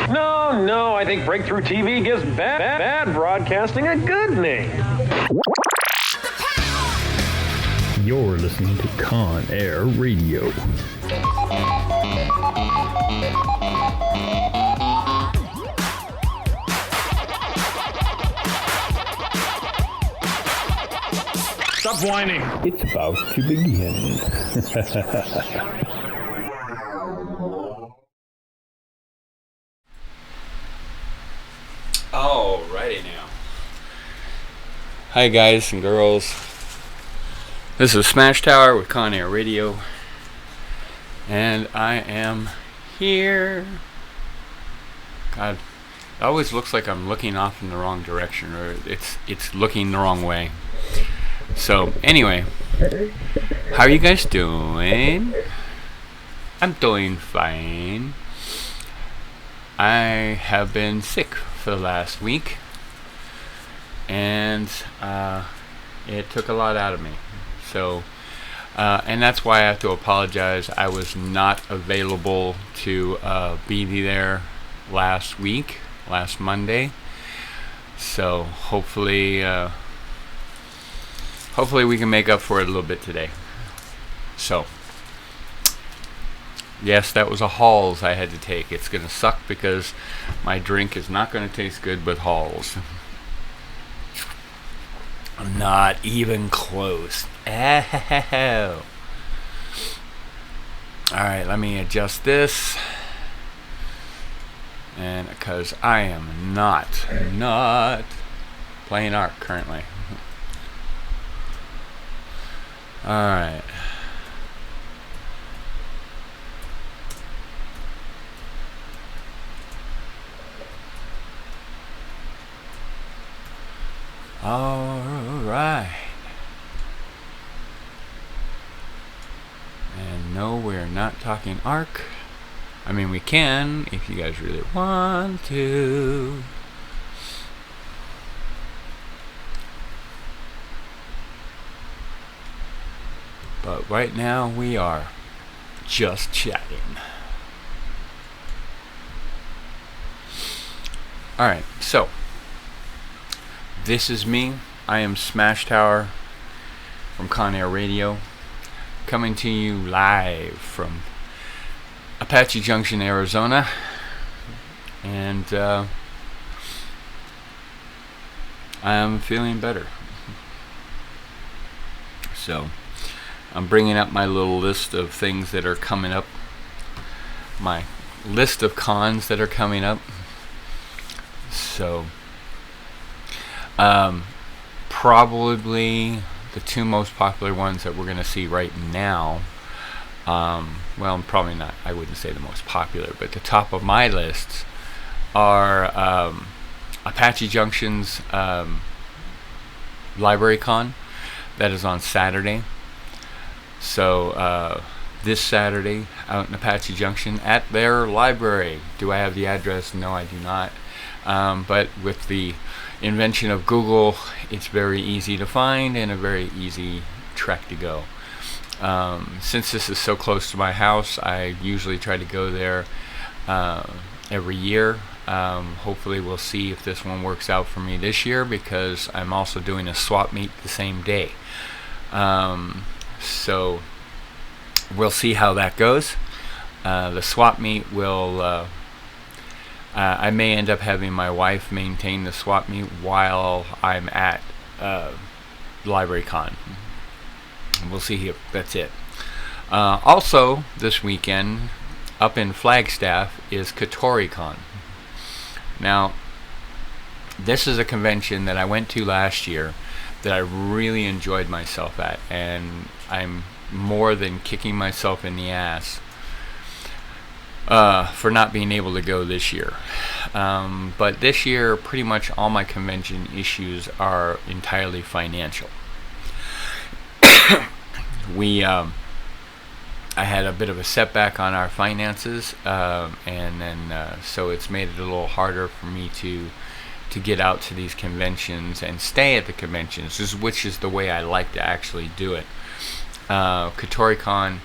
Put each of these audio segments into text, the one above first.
No, I think Breakthrough TV gives bad broadcasting a good name. You're listening to ConAirRadio. Stop whining. It's about to begin. Alrighty now. Hi guys and girls. This is Smash Tower with ConAirRadio. And I am here. God, it always looks like I'm looking off in the wrong direction, or it's looking the wrong way. So anyway, how are you guys doing? I'm doing fine. I have been sick for the last week, and it took a lot out of me. So, and that's why I have to apologize. I was not available to be there last Monday. So hopefully we can make up for it a little bit today. So, yes, that was a Halls I had to take. It's going to suck because my drink is not going to taste good with Halls. Not even close. Ow. Alright, let me adjust this. And because I am not playing Ark currently. Alright. Alright. And no, we're not talking Ark. I mean, we can if you guys really want to. But right now we are just chatting. Alright, so this is me. I am Smash Tower from ConAirRadio, coming to you live from Apache Junction, Arizona. And I'm feeling better. So I'm bringing up my little list of things that are coming up. My list of cons that are coming up. So probably the two most popular ones that we're going to see right now, well, probably not, I wouldn't say the most popular, but the top of my lists are Apache Junction's Library Con. That is on Saturday. So this Saturday out in Apache Junction at their library. Do I have the address? No, I do not. But with the invention of Google, it's very easy to find and a very easy trek to go. Since this is so close to my house, I usually try to go there every year. Hopefully we'll see if this one works out for me this year, because I'm also doing a swap meet the same day. So we'll see how that goes. The swap meet will I may end up having my wife maintain the swap meet while I'm at Library Con. We'll see if that's it. Also, this weekend, up in Flagstaff, is ConAirRadio. Now, this is a convention that I went to last year that I really enjoyed myself at, and I'm more than kicking myself in the ass for not being able to go this year. But this year, pretty much all my convention issues are entirely financial. I had a bit of a setback on our finances, and then so it's made it a little harder for me to get out to these conventions and stay at the conventions, which is the way I like to actually do it. ConAirRadio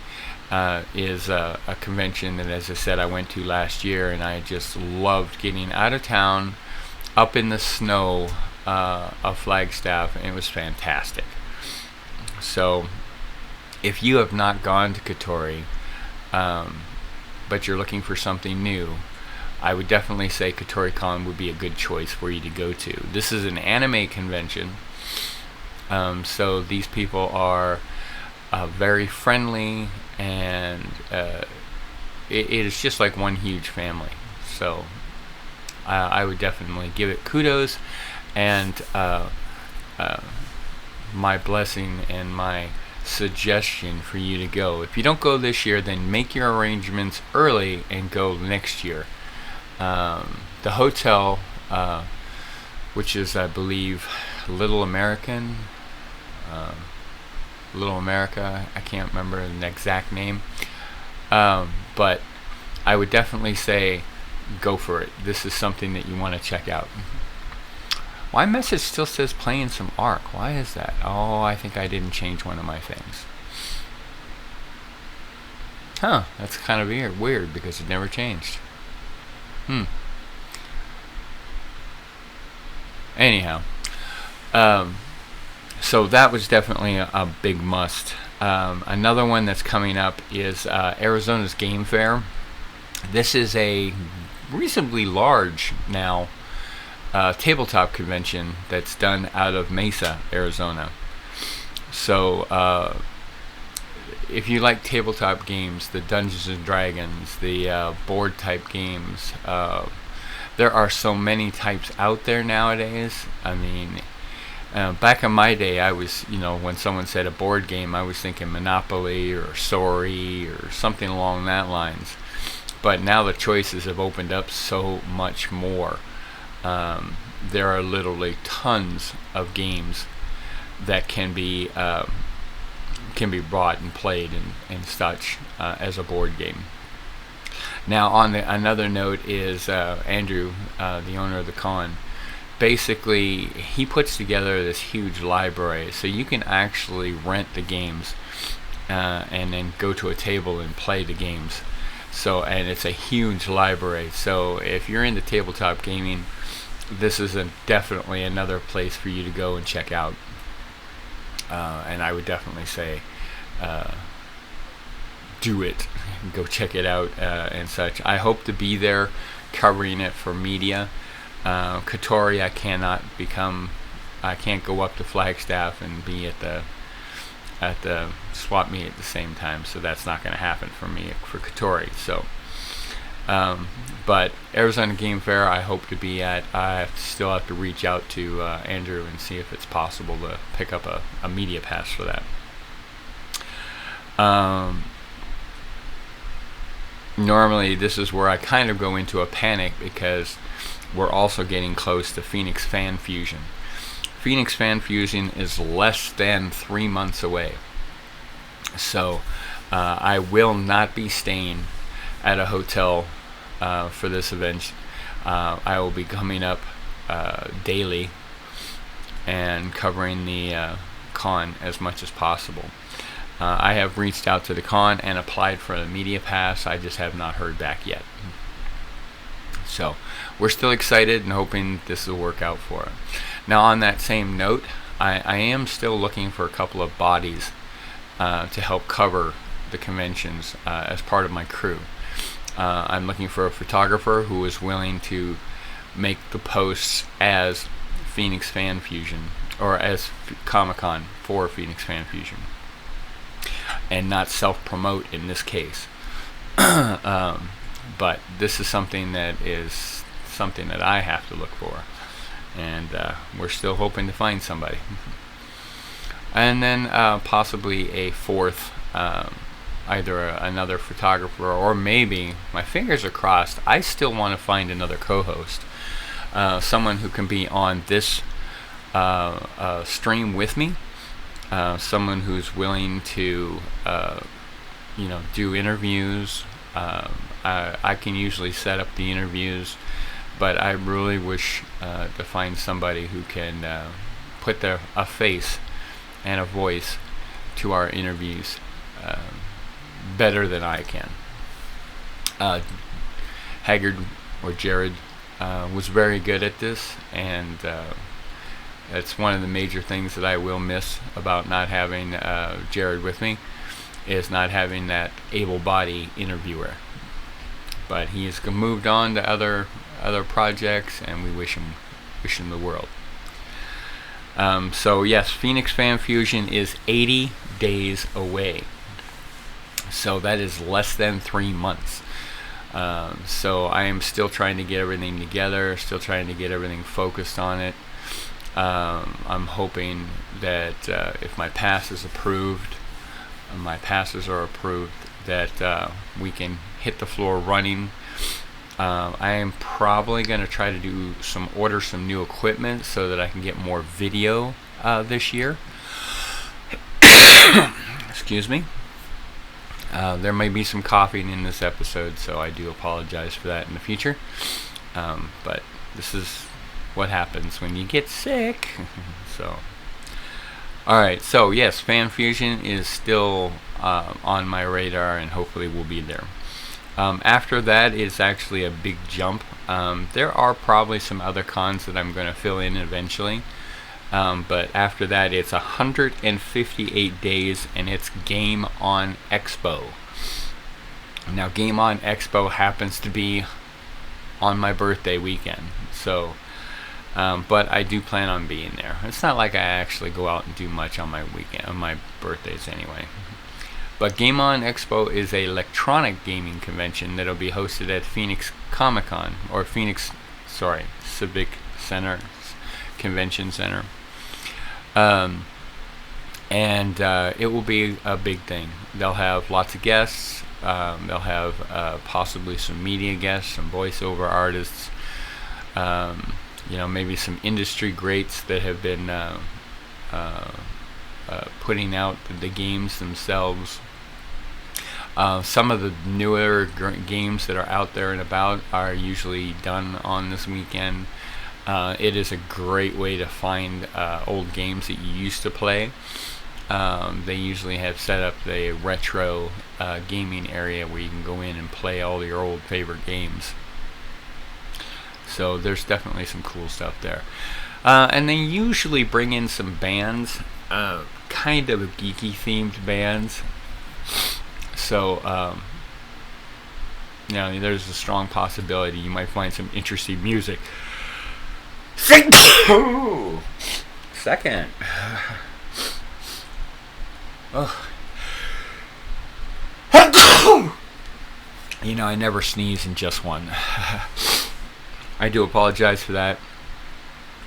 is a convention that, as I said, I went to last year, and I just loved getting out of town, up in the snow of Flagstaff, and it was fantastic. So, if you have not gone to Katori, but you're looking for something new, I would definitely say KatoriCon would be a good choice for you to go to. This is an anime convention, so these people are very friendly, and it is just like one huge family. So I would definitely give it kudos, and my blessing and my suggestion for you to go. If you don't go this year, then make your arrangements early and go next year. The hotel, which is, I believe, Little America, I can't remember the exact name, but I would definitely say go for it. This is something that you want to check out. My message still says playing some Ark. Why is that? Oh, I think I didn't change one of my things. Huh, that's kind of weird because it never changed. Anyhow, so that was definitely a big must. Another one that's coming up is Arizona's Game Fair. This is a reasonably large now tabletop convention that's done out of Mesa, Arizona. So if you like tabletop games, the Dungeons and Dragons, the board type games, there are so many types out there nowadays. I mean, back in my day, I was, when someone said a board game, I was thinking Monopoly or Sorry or something along that lines. But now the choices have opened up so much more. There are literally tons of games that can be bought and played and such as a board game. Now, on another note is Andrew, the owner of the con. Basically, he puts together this huge library, so you can actually rent the games and then go to a table and play the games. So, and it's a huge library. So, if you're into tabletop gaming, this is definitely another place for you to go and check out. And I would definitely say, do it. Go check it out and such. I hope to be there covering it for media. Katori, I can't go up to Flagstaff and be at the swap meet at the same time, so that's not going to happen for me for Katori. So, but Arizona Game Fair, I hope to be at. I still have to reach out to Andrew and see if it's possible to pick up a media pass for that. Normally, this is where I kind of go into a panic because we're also getting close to Phoenix Fan Fusion. Phoenix Fan Fusion is less than 3 months away. So I will not be staying at a hotel for this event. I will be coming up daily and covering the con as much as possible. I have reached out to the con and applied for a media pass. I just have not heard back yet. So we're still excited and hoping this will work out for it. Now, on that same note, I am still looking for a couple of bodies to help cover the conventions as part of my crew. I'm looking for a photographer who is willing to make the posts as Phoenix Fan Fusion, or as Comic-Con for Phoenix Fan Fusion, and not self-promote in this case. But this is something that I have to look for, and we're still hoping to find somebody. And then possibly a fourth, either another photographer, or maybe, my fingers are crossed, I still want to find another co-host, someone who can be on this stream with me, someone who's willing to do interviews. I can usually set up the interviews, but I really wish to find somebody who can put a face and a voice to our interviews. better than I can. Haggard, or Jared, was very good at this, and that's one of the major things that I will miss about not having Jared with me, is not having that able-bodied interviewer. But he has moved on to other projects, and we wish him the world. So yes, Phoenix Fan Fusion is 80 days away. So that is less than 3 months. So I am still trying to get everything together, still trying to get everything focused on it. I'm hoping that if my pass is approved, my passes are approved, that we can hit the floor running. I am probably going to try to order some new equipment so that I can get more video this year. Excuse me. There may be some coughing in this episode, so I do apologize for that in the future. But this is what happens when you get sick. So, alright, so yes, Fan Fusion is still on my radar, and hopefully will be there. After that is actually a big jump. There are probably some other cons that I'm going to fill in eventually. But after that, it's 158 days, and it's Game On Expo. Now, Game On Expo happens to be on my birthday weekend, so but I do plan on being there. It's not like I actually go out and do much on my birthdays anyway. But Game On Expo is an electronic gaming convention that'll be hosted at Phoenix Comic-Con, or Civic Center, Convention Center. And it will be a big thing. They'll have lots of guests. They'll have possibly some media guests, some voiceover artists, maybe some industry greats that have been putting out the games themselves. Some of the newer games that are out there and about are usually done on this weekend. It is a great way to find old games that you used to play. They usually have set up the retro gaming area where you can go in and play all your old favorite games. So there's definitely some cool stuff there. And they usually bring in some bands, kind of geeky themed bands. So, there's a strong possibility you might find some interesting music. Second. Oh. I never sneeze in just one. I do apologize for that.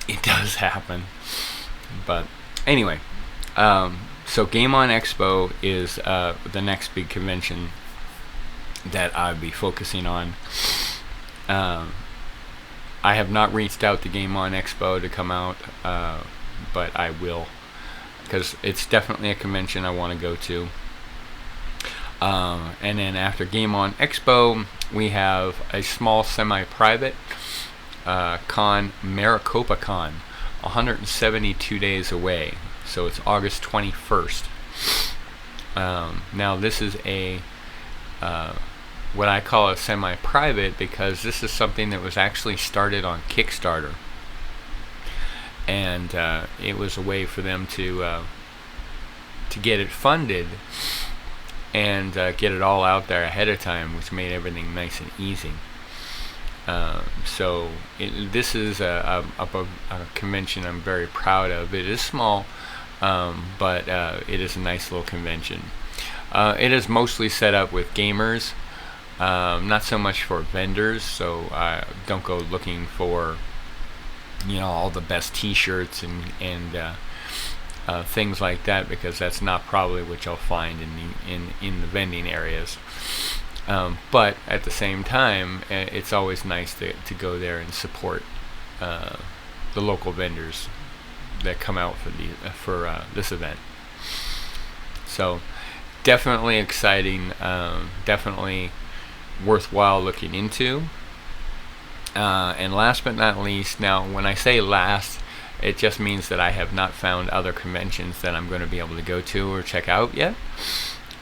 It does happen. But anyway, so Game On Expo is the next big convention that I'll be focusing on. I have not reached out to Game On Expo to come out, but I will, because it's definitely a convention I want to go to. And then after Game On Expo, we have a small semi-private con, Maricopa Con, 172 days away. So it's August 21st. Now this is a what I call a semi-private, because this is something that was actually started on Kickstarter, and it was a way for them to get it funded and get it all out there ahead of time, which made everything nice and easy. So this is a convention I'm very proud of. It is small, but it is a nice little convention. It is mostly set up with gamers, not so much for vendors, so don't go looking for all the best t-shirts and things like that, because that's not probably what you'll find in the vending areas. But at the same time, it's always nice to go there and support the local vendors that come out for this event. So definitely exciting, definitely worthwhile looking into. And last but not least, now when I say last, it just means that I have not found other conventions that I'm going to be able to go to or check out yet.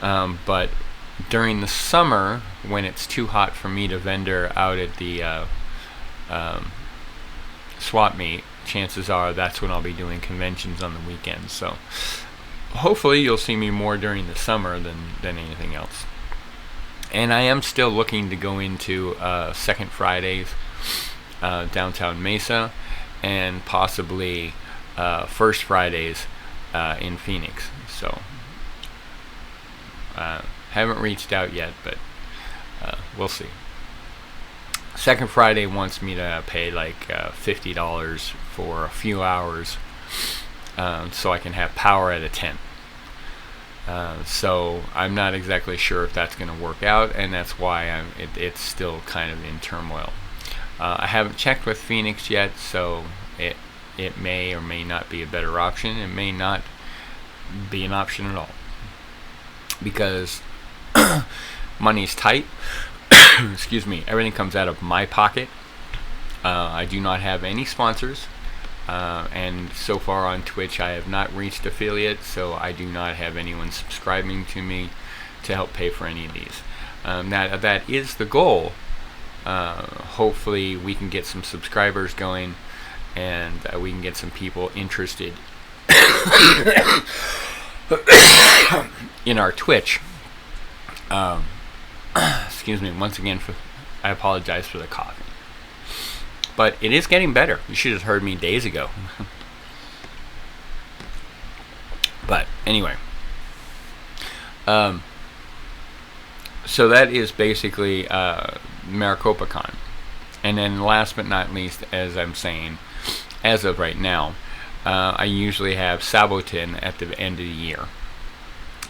But during the summer, when it's too hot for me to vendor out at the swap meet, chances are that's when I'll be doing conventions on the weekends. So hopefully you'll see me more during the summer than anything else. And I am still looking to go into Second Fridays downtown Mesa, and possibly First Fridays in Phoenix. So haven't reached out yet, but we'll see. Second Friday wants me to pay like $50 for a few hours so I can have power at a tent. So I'm not exactly sure if that's going to work out, and that's why it's still kind of in turmoil. I haven't checked with Phoenix yet, so it may or may not be a better option. It may not be an option at all, because money's tight. Excuse me. Everything comes out of my pocket. I do not have any sponsors, and so far on Twitch I have not reached affiliate, so I do not have anyone subscribing to me to help pay for any of these. That is the goal. Hopefully we can get some subscribers going, and we can get some people interested in our Twitch. Excuse me once again, I apologize for the coughing, but it is getting better. You should have heard me days ago. But anyway, so that is basically Maricopa Con. And then last but not least, as I'm saying, as of right now, I usually have Sabotin at the end of the year.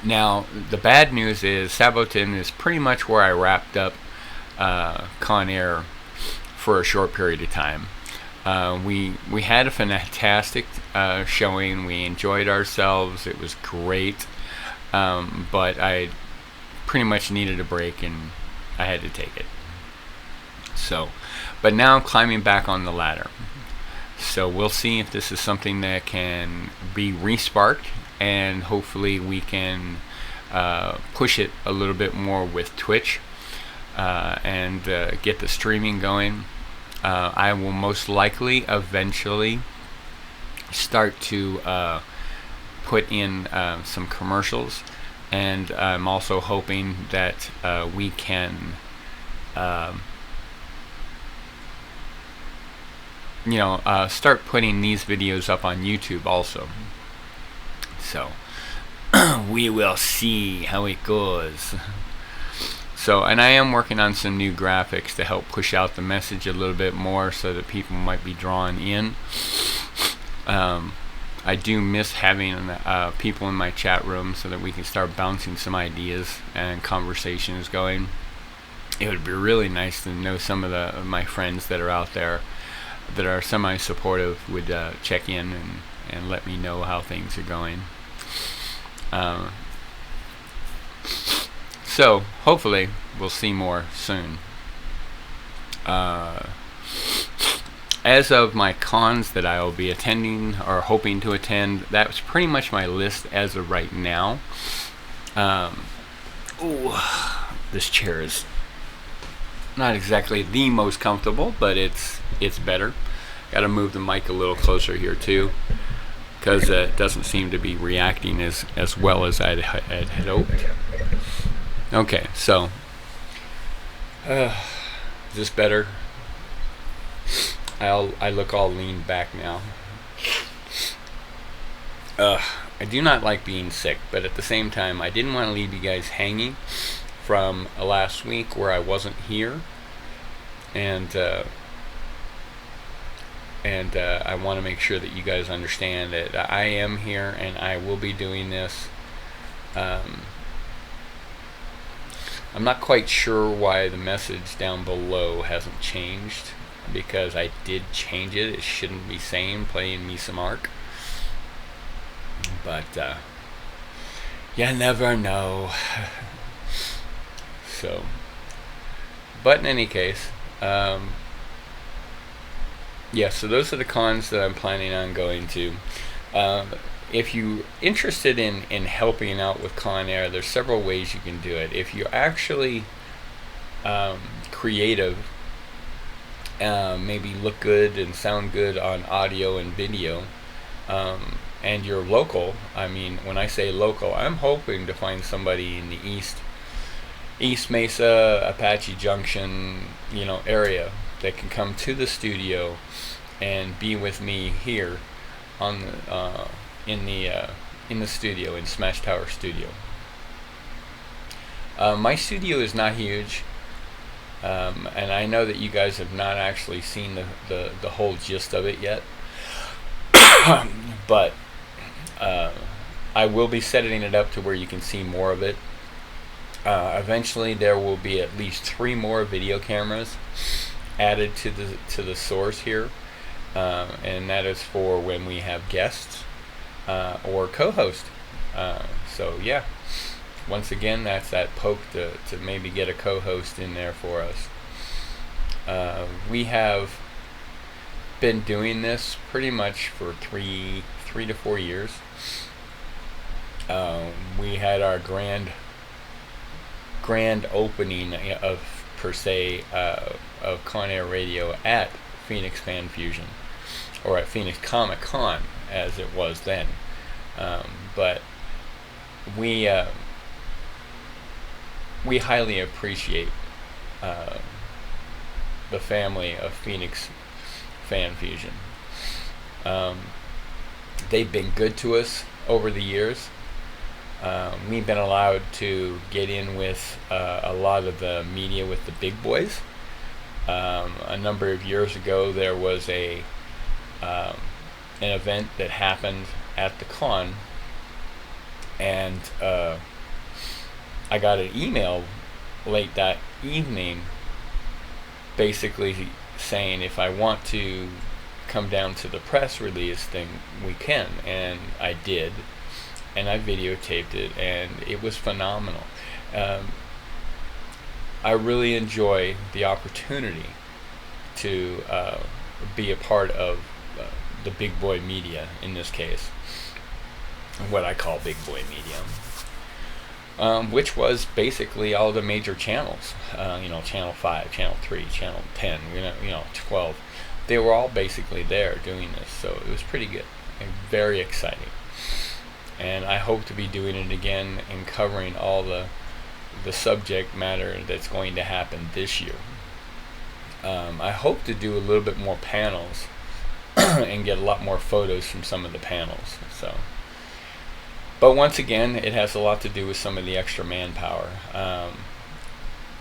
Now, the bad news is Sabotin is pretty much where I wrapped up ConAir for a short period of time. We had a fantastic showing. We enjoyed ourselves. It was great. But I pretty much needed a break, and I had to take it. So, but now I'm climbing back on the ladder. So we'll see if this is something that can be resparked, and hopefully we can push it a little bit more with Twitch and get the streaming going. I will most likely eventually start to put in some commercials, and I'm also hoping that we can start putting these videos up on YouTube also. So we will see how it goes. So, and I am working on some new graphics to help push out the message a little bit more, so that people might be drawn in. I do miss having people in my chat room, so that we can start bouncing some ideas and conversations going. It would be really nice to know some of my friends that are out there that are semi-supportive would check in and let me know how things are going. So hopefully we'll see more soon. As of my cons that I will be attending or hoping to attend, that's pretty much my list as of right now. This chair is not exactly the most comfortable, but it's better. Got to move the mic a little closer here too, because it doesn't seem to be reacting as well as I'd hoped. Okay, so is this better? I look all leaned back now. I do not like being sick, but at the same time, I didn't want to leave you guys hanging from last week where I wasn't here, and I want to make sure that you guys understand that I am here and I will be doing this. I'm not quite sure why the message down below hasn't changed, because I did change it. It shouldn't be saying playing me some Ark, but you never know. So, but in any case, yeah, so those are the cons that I'm planning on going to. if you're interested in helping out with Con Air, there's several ways you can do it. If you're actually creative, maybe look good and sound good on audio and video, and you're local. I mean, when I say local, I'm hoping to find somebody in the East Mesa, Apache Junction, area that can come to the studio and be with me here on the in the studio, in Smash Tower Studio. My studio is not huge, and I know that you guys have not actually seen the whole gist of it yet, but I will be setting it up to where you can see more of it. Eventually there will be at least 3 more video cameras added to the source here, and that is for when we have guests or co-host. So yeah, once again, that's that poke to maybe get a co-host in there for us. We have been doing this pretty much for 3 to 4 years. We had our grand opening of ConAirRadio at Phoenix Fan Fusion, or at Phoenix Comic Con as it was then. But we highly appreciate the family of Phoenix Fan Fusion. They've been good to us over the years. We've been allowed to get in with a lot of the media with the big boys. A number of years ago, there was an event that happened at the con, and I got an email late that evening basically saying if I want to come down to the press release thing, we can, and I did, and I videotaped it, and it was phenomenal. I really enjoy the opportunity to be a part of the big boy media, in this case, what I call big boy media, which was basically all the major channels, Channel 5, Channel 3, Channel 10, 12. They were all basically there doing this, so it was pretty good and very exciting. And I hope to be doing it again and covering all the subject matter that's going to happen this year. I hope to do a little bit more panels and get a lot more photos from some of the panels. But once again, it has a lot to do with some of the extra manpower.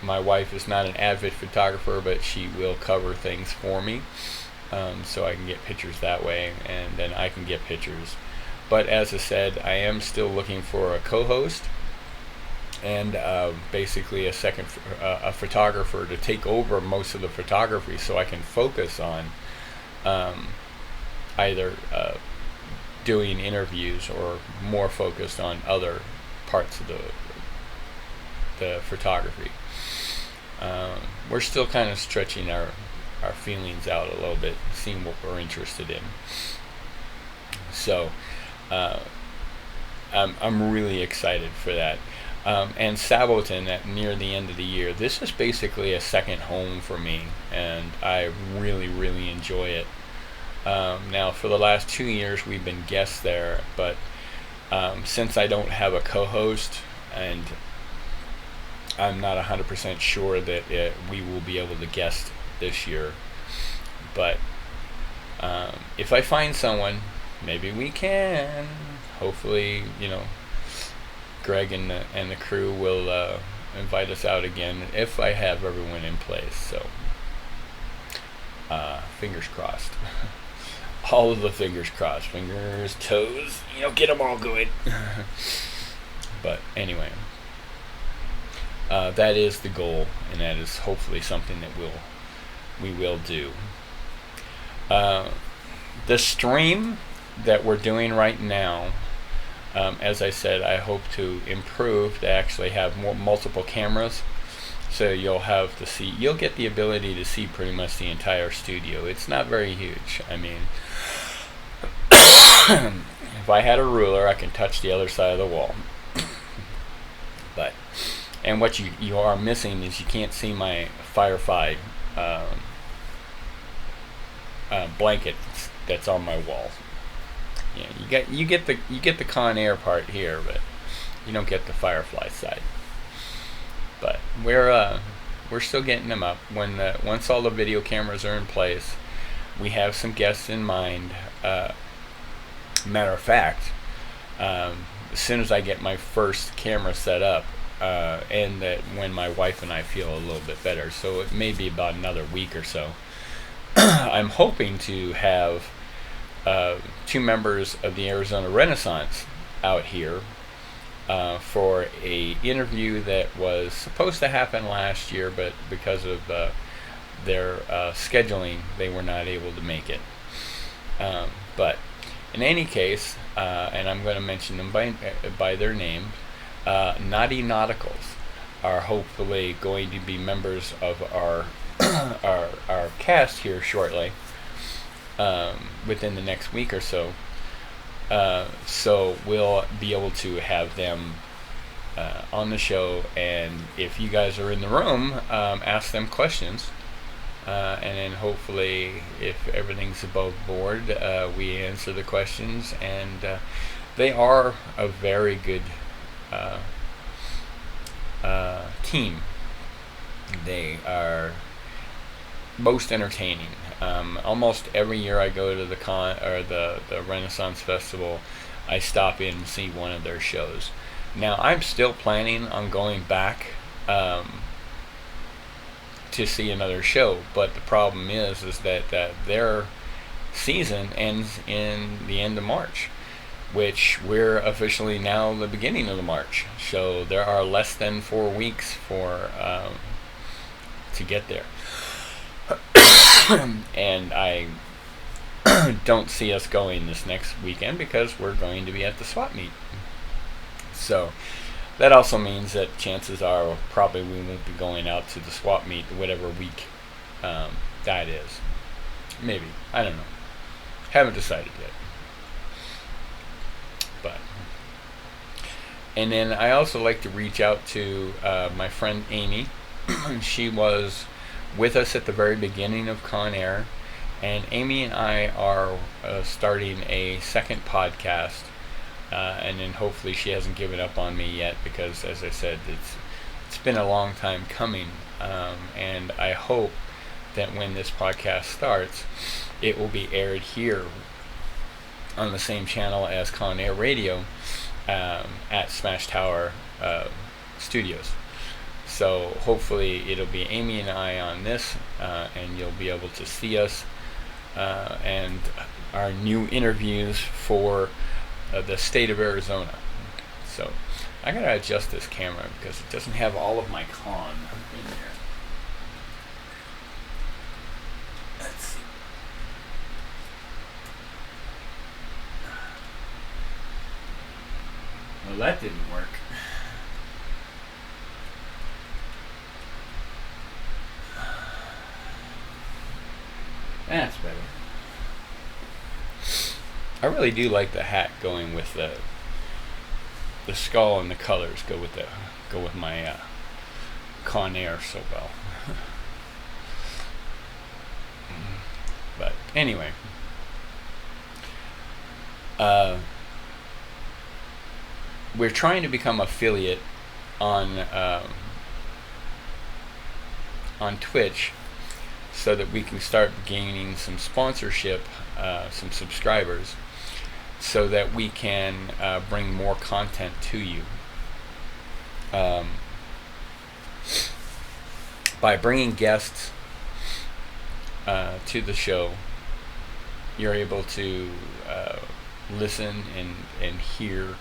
My wife is not an avid photographer, but she will cover things for me, so I can get pictures that way, and then I can get pictures. But as I said, I am still looking for a co-host and basically a photographer to take over most of the photography, so I can focus on either doing interviews or more focused on other parts of the photography. We're still kind of stretching our feelings out a little bit, seeing what we're interested in. So I'm really excited for that. And Saboton, at near the end of the year, this is basically a second home for me, and I really, really enjoy it. Now, for the last 2 years, we've been guests there, but since I don't have a co-host, and I'm not 100% sure that we will be able to guest this year, but if I find someone, maybe we can. Hopefully, Greg and the crew will invite us out again if I have everyone in place. So, fingers crossed. All of the fingers crossed. Fingers, toes, get them all good. But anyway, that is the goal, and that is hopefully something that we will do. The stream that we're doing right now, as I said, I hope to improve to actually have multiple cameras, so you'll get the ability to see pretty much the entire studio. It's not very huge. I mean, If I had a ruler, I can touch the other side of the wall. But, and what you are missing is you can't see my Firefly blanket that's on my wall. Yeah, you get the ConAir part here, but you don't get the Firefly side. But we're still getting them up. Once all the video cameras are in place, we have some guests in mind. Matter of fact, as soon as I get my first camera set up, and that when my wife and I feel a little bit better, so it may be about another week or so, I'm hoping to have 2 members of the Arizona Renaissance out here for a interview that was supposed to happen last year, but because of their scheduling, they were not able to make it. But in any case, and I'm going to mention them by their name, Naughty Nauticals are hopefully going to be members of our our cast here shortly, within the next week or so. So we'll be able to have them on the show, and if you guys are in the room, ask them questions, and then hopefully, if everything's above board, we answer the questions. And they are a very good team. They are most entertaining. Almost every year I go to the Renaissance Festival, I stop in and see one of their shows. Now I'm still planning on going back to see another show, but the problem is that their season ends in the end of March, which we're officially now the beginning of the March. So there are less than 4 weeks for to get there. And I don't see us going this next weekend because we're going to be at the swap meet. So that also means that chances are probably we won't be going out to the swap meet whatever week that is. Maybe. I don't know. Haven't decided yet. But. And then I also like to reach out to my friend Amy. She was with us at the very beginning of ConAir, and Amy and I are starting a second podcast, and then hopefully she hasn't given up on me yet, because as I said, it's been a long time coming, and I hope that when this podcast starts, it will be aired here on the same channel as ConAirRadio at Smash Tower Studios. So hopefully it'll be Amy and I on this, and you'll be able to see us and our new interviews for the state of Arizona. So I gotta adjust this camera because it doesn't have all of my con in there. Let's see. Well, that didn't work. That's better. I really do like the hat going with the skull, and the colors go with my ConAir so well. But anyway, we're trying to become affiliate on Twitch, so that we can start gaining some sponsorship, some subscribers, so that we can bring more content to you. By bringing guests to the show, you're able to listen and hear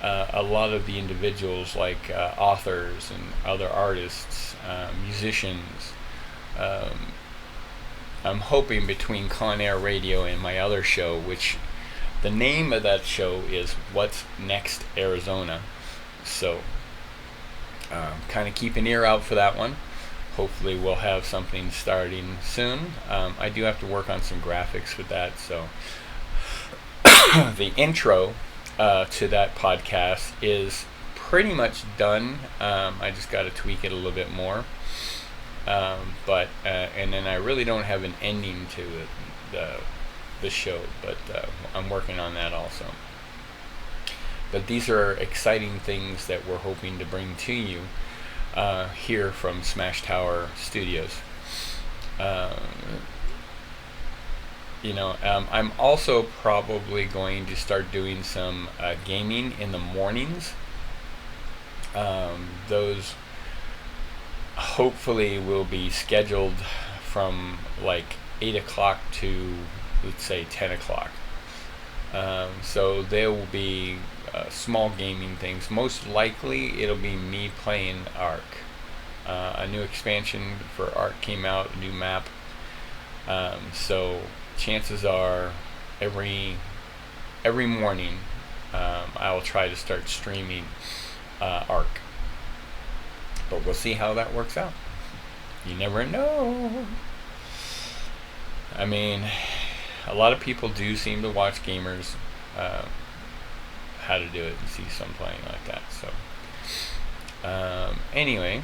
a lot of the individuals, like authors and other artists, musicians. I'm hoping between ConAirRadio and my other show, which the name of that show is What's Next Arizona. So kind of keep an ear out for that one. Hopefully we'll have something starting soon. I do have to work on some graphics with that, so the intro to that podcast is pretty much done. I just got to tweak it a little bit more. But and then I really don't have an ending to the show, but I'm working on that also. But these are exciting things that we're hoping to bring to you here from Smash Tower Studios. I'm also probably going to start doing some gaming in the mornings. Those hopefully will be scheduled from like 8 o'clock to, let's say, 10 o'clock. So there will be small gaming things. Most likely it'll be me playing Ark. A new expansion for Ark came out, a new map. So chances are every morning I will try to start streaming Ark. But we'll see how that works out. You never know. I mean, a lot of people do seem to watch gamers how to do it and see some playing like that. So anyway,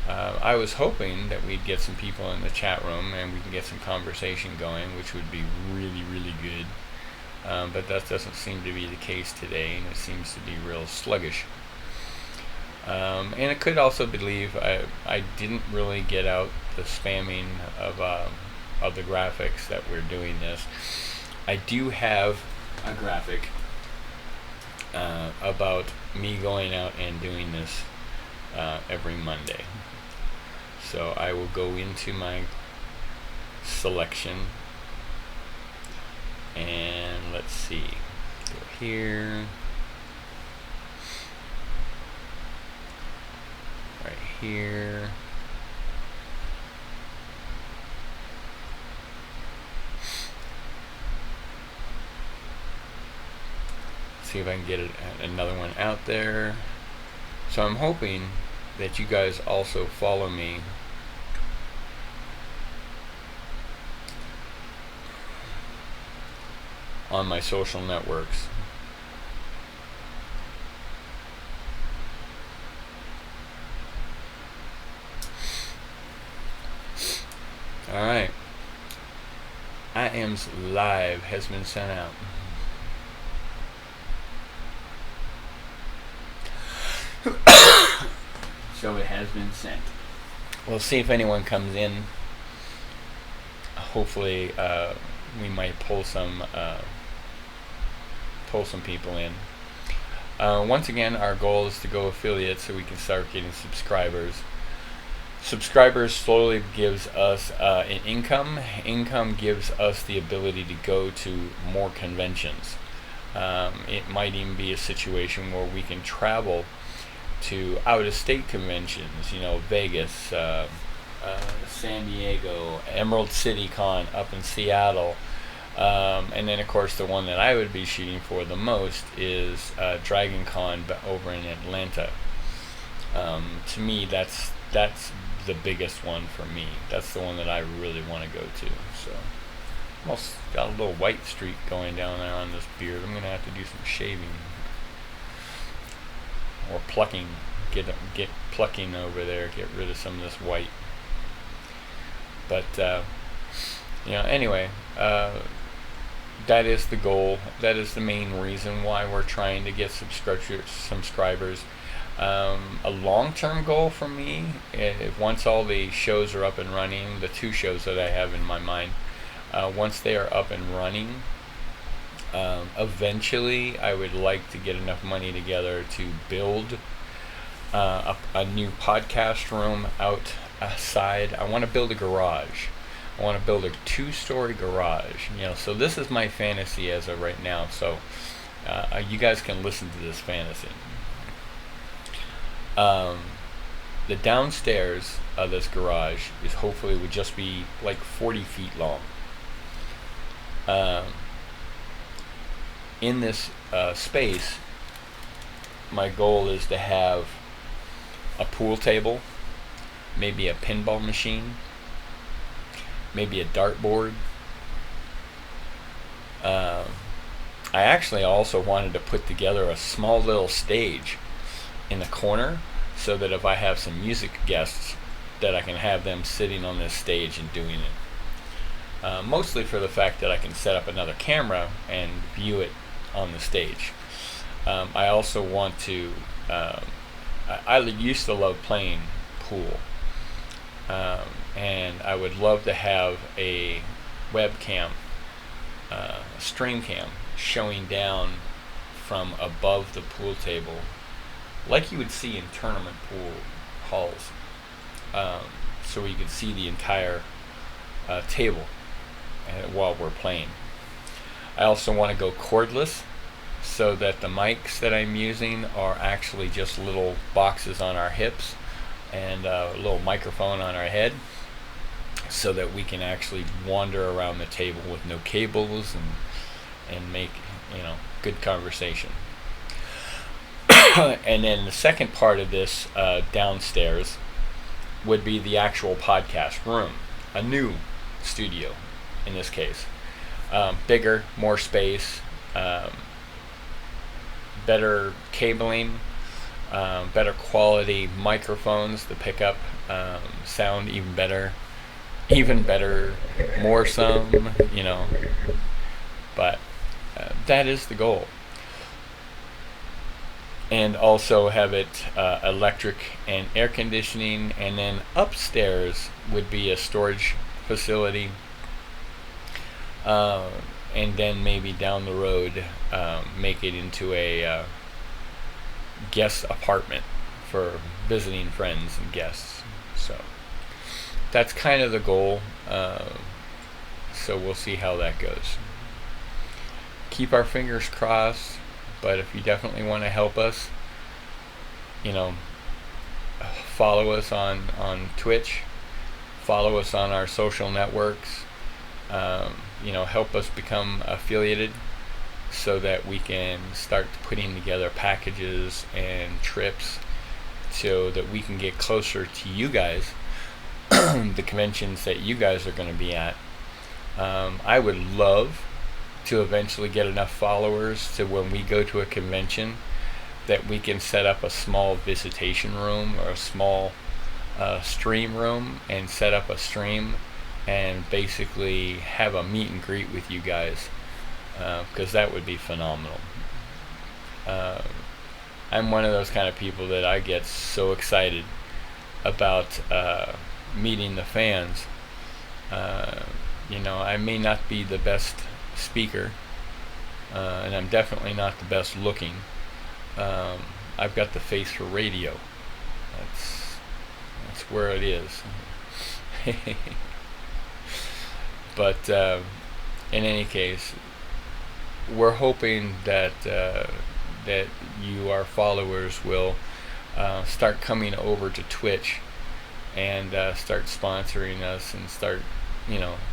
I was hoping that we'd get some people in the chat room and we can get some conversation going, which would be really, really good. But that doesn't seem to be the case today, and it seems to be real sluggish. And it could also believe I didn't really get out the spamming of the graphics that we're doing this. I do have a graphic about me going out and doing this every Monday. So I will go into my selection and let's see, go here, right here, see if I can get another one out there. So I'm hoping that you guys also follow me on my social networks. Alright. I Am's Live has been sent out. So it has been sent. We'll see if anyone comes in. Hopefully we might pull some people in. Once again, our goal is to go affiliate so we can start getting subscribers. Subscribers slowly gives us an income. Income gives us the ability to go to more conventions. It might even be a situation where we can travel to out-of-state conventions, Vegas, San Diego, Emerald City Con up in Seattle, and then of course the one that I would be shooting for the most is Dragon Con over in Atlanta. To me, that's the biggest one for me. That's the one that I really want to go to. So almost got a little white streak going down there on this beard. I'm gonna have to do some shaving or plucking, get plucking over there, get rid of some of this white. But anyway, that is the goal. That is the main reason why we're trying to get subscribers. A long-term goal for me, if once all the shows are up and running, the 2 shows that I have in my mind, once they are up and running, eventually I would like to get enough money together to build a new podcast room outside. I want to build a garage. I want to build a 2-story garage. So this is my fantasy as of right now. So you guys can listen to this fantasy. The downstairs of this garage is hopefully would just be like 40 feet long. In this space, my goal is to have a pool table, maybe a pinball machine, maybe a dartboard, I actually also wanted to put together a small little stage in the corner so that if I have some music guests, that I can have them sitting on this stage and doing it. Mostly for the fact that I can set up another camera and view it on the stage. I also want to, I used to love playing pool. And I would love to have a webcam, stream cam, showing down from above the pool table, like you would see in tournament pool halls, so you could see the entire table while we're playing. I also want to go cordless, so that the mics that I'm using are actually just little boxes on our hips and a little microphone on our head, so that we can actually wander around the table with no cables and make, good conversation. And then the second part of this downstairs would be the actual podcast room, a new studio in this case. Bigger, more space, better cabling, better quality microphones to pick up sound even better, more some, but that is the goal. And also have it electric and air conditioning, and then upstairs would be a storage facility, and then maybe down the road make it into a guest apartment for visiting friends and guests. So that's kind of the goal. So we'll see how that goes. Keep our fingers crossed, but if you definitely want to help us, follow us on Twitch, follow us on our social networks, help us become affiliated so that we can start putting together packages and trips so that we can get closer to you guys, the conventions that you guys are going to be at. I would love to eventually get enough followers to when we go to a convention that we can set up a small visitation room or a small stream room and set up a stream and basically have a meet and greet with you guys, because that would be phenomenal. I'm one of those kind of people that I get so excited about meeting the fans. I may not be the best speaker, and I'm definitely not the best looking. I've got the face for radio. That's where it is. But in any case, we're hoping that that you, our followers, will start coming over to Twitch and start sponsoring us and start,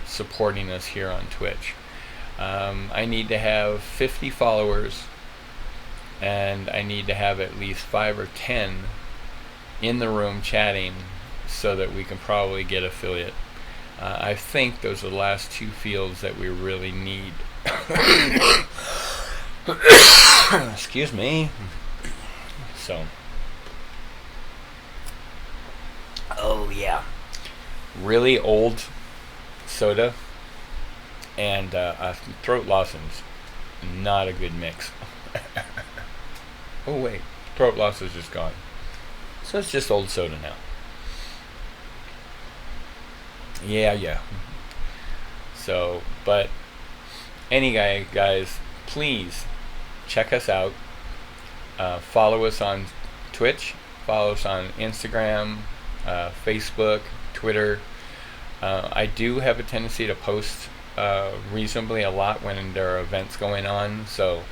supporting us here on Twitch. I need to have 50 followers, and I need to have at least 5 or 10 in the room chatting so that we can probably get affiliate. I think those are the last two fields that we really need. Excuse me. So. Oh yeah. Really old soda and throat lozenge. Not a good mix. Oh wait, throat lozenge is gone. So it's just old soda now. Yeah. So, but anyway, guys, please check us out. Follow us on Twitch. Follow us on Instagram, Facebook, Twitter. I do have a tendency to post reasonably a lot when there are events going on. So,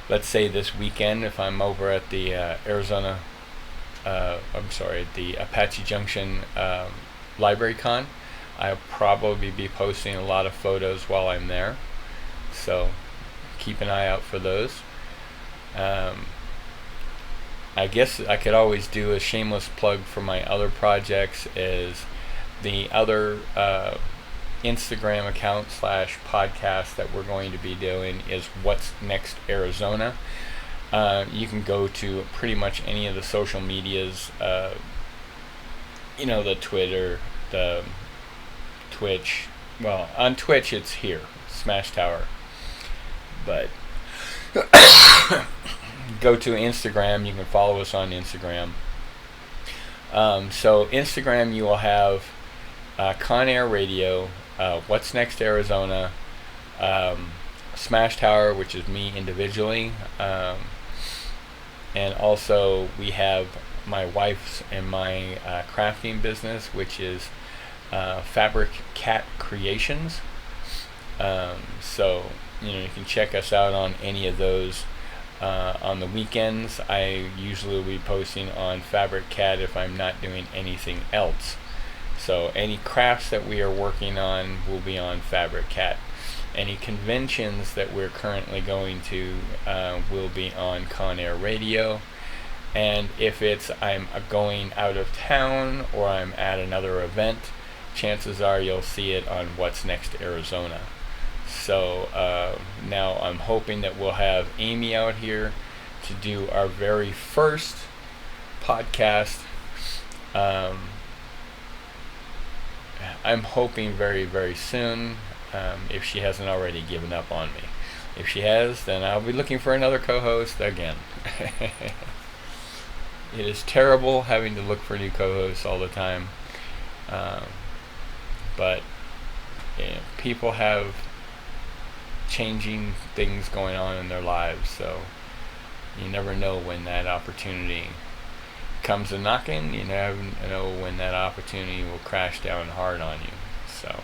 let's say this weekend, if I'm over at the the Apache Junction Library Con, I'll probably be posting a lot of photos while I'm there, so keep an eye out for those. I guess I could always do a shameless plug for my other projects, is the other Instagram account / podcast that we're going to be doing is What's Next Arizona. You can go to pretty much any of the social medias, the Twitter, the Twitch. Well, on Twitch it's here, Smash Tower. But go to Instagram, you can follow us on Instagram. So Instagram, you will have ConAirRadio, What's Next Arizona, Smash Tower, which is me individually, and also we have my wife's and my crafting business, which is Fabric Cat Creations. So you can check us out on any of those. On the weekends, I usually will be posting on Fabric Cat if I'm not doing anything else. So any crafts that we are working on will be on Fabric Cat. Any conventions that we're currently going to will be on ConAirRadio. And if I'm going out of town or I'm at another event, chances are you'll see it on What's Next Arizona. So now I'm hoping that we'll have Amy out here to do our very first podcast. I'm hoping very, very soon, if she hasn't already given up on me. If she has, then I'll be looking for another co-host again. It is terrible having to look for new co-hosts all the time. But people have changing things going on in their lives, so you never know when that opportunity comes a knocking. You never know when that opportunity will crash down hard on you. So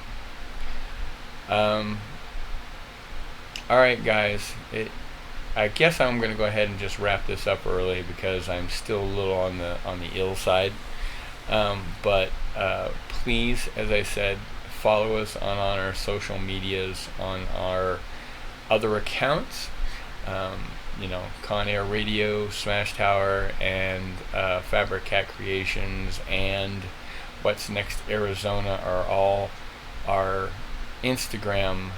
alright guys, I guess I'm going to go ahead and just wrap this up early because I'm still a little on the ill side. But please, as I said, follow us on our social medias, on our other accounts, ConAirRadio, Smash Tower, and Fabric Cat Creations, and What's Next Arizona are all our Instagram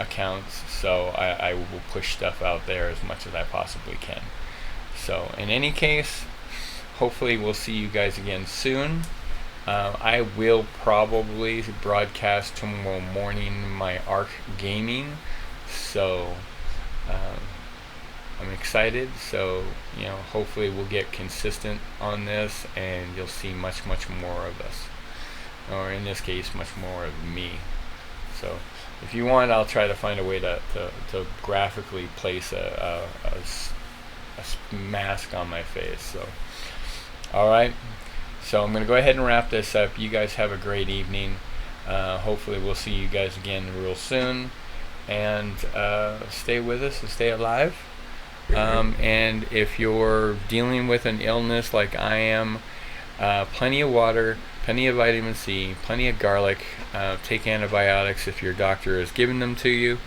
accounts. So I will push stuff out there as much as I possibly can. So in any case, hopefully we'll see you guys again soon. I will probably broadcast tomorrow morning my Arc Gaming, so I'm excited. So hopefully we'll get consistent on this, and you'll see much more of us, or in this case, much more of me. So if you want, I'll try to find a way to graphically place a mask on my face. So all right. So I'm going to go ahead and wrap this up. You guys have a great evening. Hopefully we'll see you guys again real soon. And stay with us and stay alive. And if you're dealing with an illness like I am, plenty of water, plenty of vitamin C, plenty of garlic. Take antibiotics if your doctor has given them to you.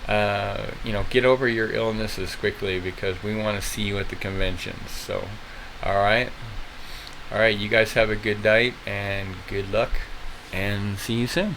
Get over your illnesses quickly, because we want to see you at the conventions. So, all right, you guys have a good night and good luck, and see you soon.